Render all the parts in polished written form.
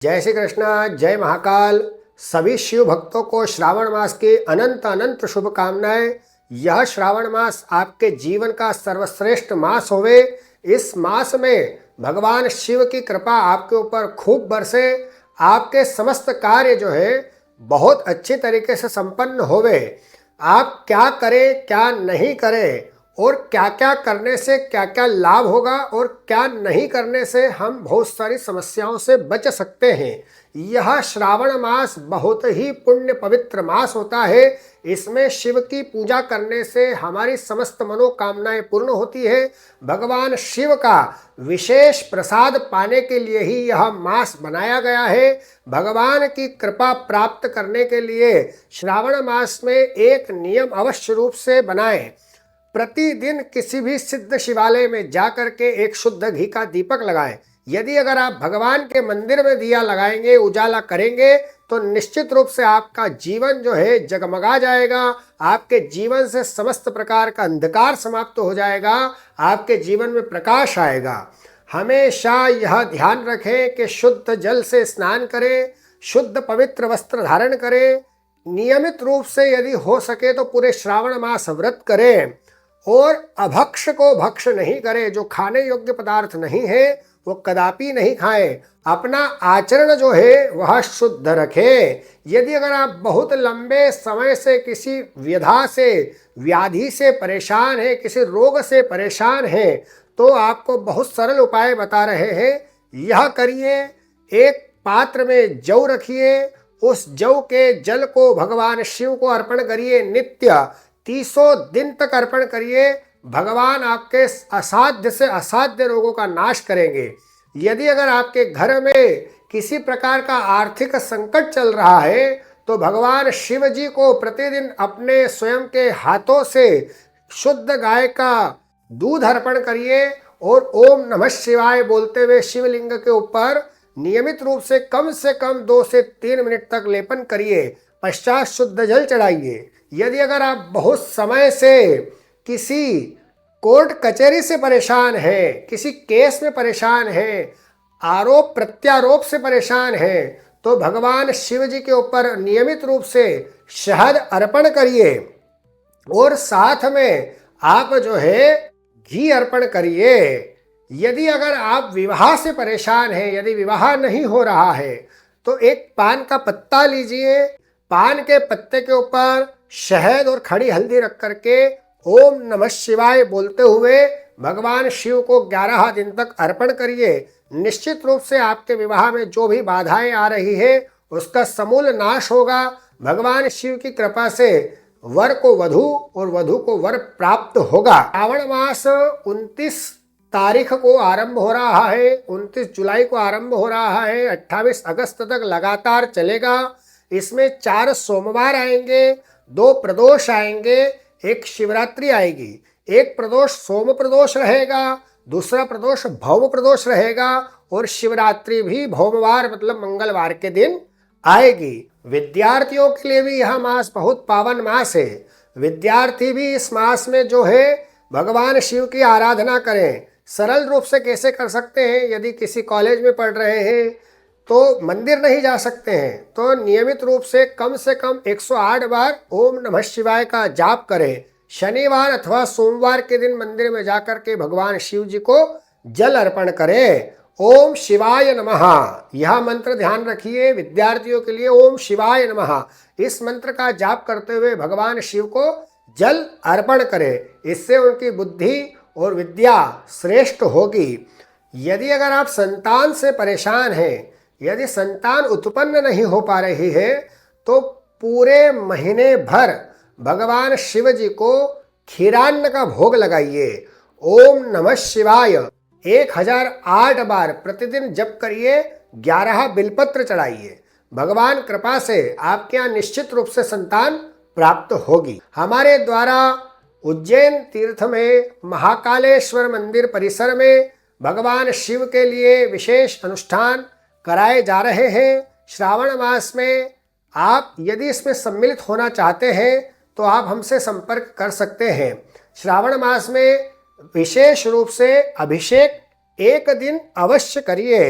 जय श्री कृष्णा, जय महाकाल। सभी शिव भक्तों को श्रावण मास की अनंत अनंत शुभकामनाएं। यह श्रावण मास आपके जीवन का सर्वश्रेष्ठ मास होवे। इस मास में भगवान शिव की कृपा आपके ऊपर खूब बरसे, आपके समस्त कार्य जो है बहुत अच्छे तरीके से संपन्न होवे। आप क्या करें क्या नहीं करें और क्या क्या करने से क्या क्या लाभ होगा और क्या नहीं करने से हम बहुत सारी समस्याओं से बच सकते हैं। यह श्रावण मास बहुत ही पुण्य पवित्र मास होता है। इसमें शिव की पूजा करने से हमारी समस्त मनोकामनाएं पूर्ण होती है। भगवान शिव का विशेष प्रसाद पाने के लिए ही यह मास बनाया गया है। भगवान की कृपा प्राप्त करने के लिए श्रावण मास में एक नियम अवश्य रूप से बनाएं। प्रतिदिन किसी भी सिद्ध शिवालय में जाकर के एक शुद्ध घी का दीपक लगाएं। यदि अगर आप भगवान के मंदिर में दिया लगाएंगे, उजाला करेंगे, तो निश्चित रूप से आपका जीवन जो है जगमगा जाएगा। आपके जीवन से समस्त प्रकार का अंधकार समाप्त हो जाएगा, आपके जीवन में प्रकाश आएगा। हमेशा यह ध्यान रखें कि शुद्ध जल से स्नान करें, शुद्ध पवित्र वस्त्र धारण करें, नियमित रूप से यदि हो सके तो पूरे श्रावण मास व्रत करें और अभक्ष को भक्ष नहीं करें। जो खाने योग्य पदार्थ नहीं है वो कदापि नहीं खाएं। अपना आचरण जो है वह शुद्ध रखें। यदि अगर आप बहुत लंबे समय से किसी व्यधा से, व्याधि से परेशान हैं, किसी रोग से परेशान हैं, तो आपको बहुत सरल उपाय बता रहे हैं। यह करिए, एक पात्र में जौ रखिए, उस जौ के जल को भगवान शिव को अर्पण करिए। नित्य 30 दिन तक अर्पण करिए। भगवान आपके असाध्य से असाध्य रोगों का नाश करेंगे। यदि अगर आपके घर में किसी प्रकार का आर्थिक संकट चल रहा है तो भगवान शिव जी को प्रतिदिन अपने स्वयं के हाथों से शुद्ध गाय का दूध अर्पण करिए और ओम नमः शिवाय बोलते हुए शिवलिंग के ऊपर नियमित रूप से कम 2 से 3 मिनट तक लेपन करिए। पश्चात शुद्ध जल चढ़ाइए। यदि अगर आप बहुत समय से किसी कोर्ट कचहरी से परेशान हैं, किसी केस में परेशान हैं, आरोप प्रत्यारोप से परेशान हैं, तो भगवान शिव जी के ऊपर नियमित रूप से शहद अर्पण करिए और साथ में आप जो है घी अर्पण करिए। यदि अगर आप विवाह से परेशान हैं, यदि विवाह नहीं हो रहा है, तो एक पान का पत्ता लीजिए। पान के पत्ते के ऊपर शहद और खड़ी हल्दी रख करके ओम नमः शिवाय बोलते हुए भगवान शिव को 11 दिन तक अर्पण करिए। निश्चित रूप से आपके विवाह में जो भी बाधाएं आ रही है उसका समूल नाश होगा। भगवान शिव की कृपा से वर को वधु और वधु को वर प्राप्त होगा। श्रावण मास 29 तारीख को आरंभ हो रहा है, 29 जुलाई को आरंभ हो रहा है, 28 अगस्त तक लगातार चलेगा। इसमें 4 सोमवार आएंगे, 2 प्रदोष आएंगे, एक शिवरात्रि आएगी। एक प्रदोष सोम प्रदोष रहेगा, दूसरा प्रदोष भौम प्रदोष रहेगा और शिवरात्रि भी भौमवार मतलब मंगलवार के दिन आएगी। विद्यार्थियों के लिए भी यह मास बहुत पावन मास है। विद्यार्थी भी इस मास में जो है भगवान शिव की आराधना करें। सरल रूप से कैसे कर सकते हैं? यदि किसी कॉलेज में पढ़ रहे हैं तो मंदिर नहीं जा सकते हैं, तो नियमित रूप से कम 108 बार ओम नमः शिवाय का जाप करें। शनिवार अथवा सोमवार के दिन मंदिर में जाकर के भगवान शिव जी को जल अर्पण करें। ओम शिवाय नमः, यह मंत्र ध्यान रखिए। विद्यार्थियों के लिए ओम शिवाय नमः, इस मंत्र का जाप करते हुए भगवान शिव को जल अर्पण करें। इससे उनकी बुद्धि और विद्या श्रेष्ठ होगी। यदि अगर आप संतान से परेशान हैं, यदि संतान उत्पन्न नहीं हो पा रही है, तो पूरे महीने भर भगवान शिव जी को क्षीरान्न का भोग लगाइए। ओम नमः शिवाय 1008 बार प्रतिदिन जप करिए, 11 बिलपत्र चढ़ाइए। भगवान कृपा से आपके यहाँ निश्चित रूप से संतान प्राप्त होगी। हमारे द्वारा उज्जैन तीर्थ में महाकालेश्वर मंदिर परिसर में भगवान शिव के लिए विशेष अनुष्ठान कराए जा रहे हैं। श्रावण मास में आप यदि इसमें सम्मिलित होना चाहते हैं तो आप हमसे संपर्क कर सकते हैं। श्रावण मास में विशेष रूप से अभिषेक एक दिन अवश्य करिए।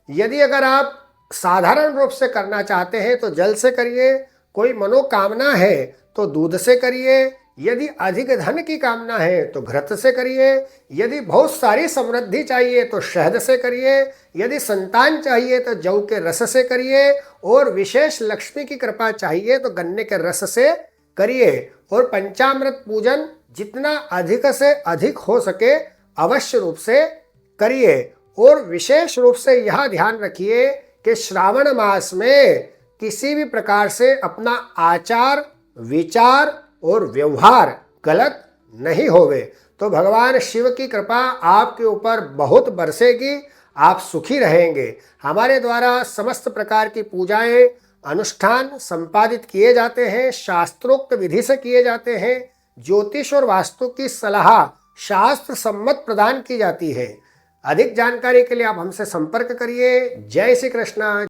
यदि अगर आप साधारण रूप से करना चाहते हैं तो जल से करिए, कोई मनोकामना है तो दूध से करिए, यदि अधिक धन की कामना है तो घृत से करिए, यदि बहुत सारी समृद्धि चाहिए तो शहद से करिए, यदि संतान चाहिए तो जौ के रस से करिए, और विशेष लक्ष्मी की कृपा चाहिए तो गन्ने के रस से करिए। और पंचामृत पूजन जितना अधिक से अधिक हो सके अवश्य रूप से करिए। और विशेष रूप से यह ध्यान रखिए कि श्रावण मास में किसी भी प्रकार से अपना आचार, विचार और व्यवहार गलत नहीं होवे, तो भगवान शिव की कृपा आपके ऊपर बहुत बरसेगी, आप सुखी रहेंगे। हमारे द्वारा समस्त प्रकार की पूजाएं, अनुष्ठान संपादित किए जाते हैं, शास्त्रोक्त विधि से किए जाते हैं। ज्योतिष और वास्तु की सलाह शास्त्र सम्मत प्रदान की जाती है। अधिक जानकारी के लिए आप हमसे संपर्क करिए। जय श्री कृष्ण।